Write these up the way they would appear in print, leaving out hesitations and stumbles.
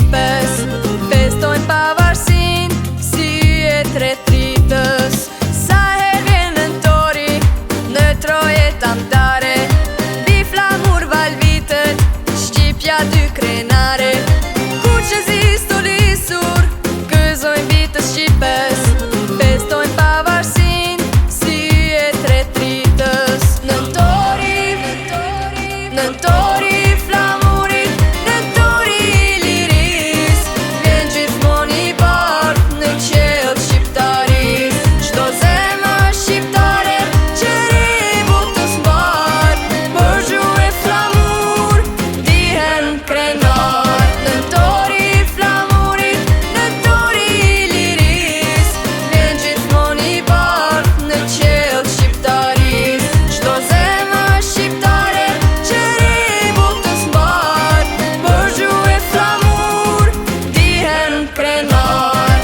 Shqipës, festojnë pavarësinë si e tretritës. Sa herë vjen nëntori në troje tamtare, bi flamur valvitet, Shqipja dy krenare. Kuqezi stolisur, gëzojnë vitës Shqipës, festojnë pavarësinë si e tretritës. Nëntori flamurit, nëntori i liris, vjen gjithmonë i bardh në qelë shqiptaris. Çdo zemër shqiptare qeri botës mbar, për gjuhë e flamur dihen krenar. Nëntori flamurit, nëntori i liris, vjen gjithmonë i bardh në qelë shqiptaris. Çdo zemër shqiptare qeri botës mbar, për gjuhë e flamur dihen krenar.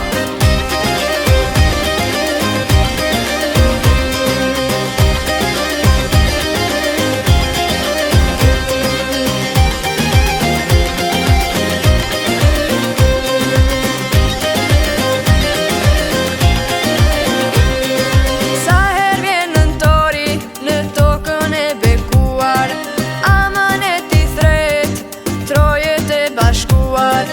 Sa herë vjen nëntori në tokën e bekuar, amanet i thret, trojet e bashkuar.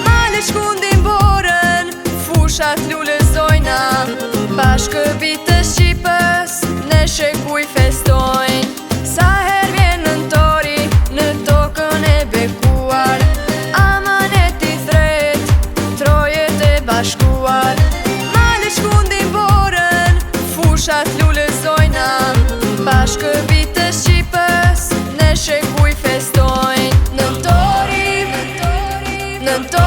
Malet shkundin borën, fushat lullëzojna, bashkëbitës Shqipës në shekuj festojnë. Sa herë vjen nëntori në tokën e bekuar, amanet i thret, trojet e bashkuar. Malet shkundin borën, fushat lullëzojna, bashkëbitës Shqipës në shekuj festojnë. Nëntori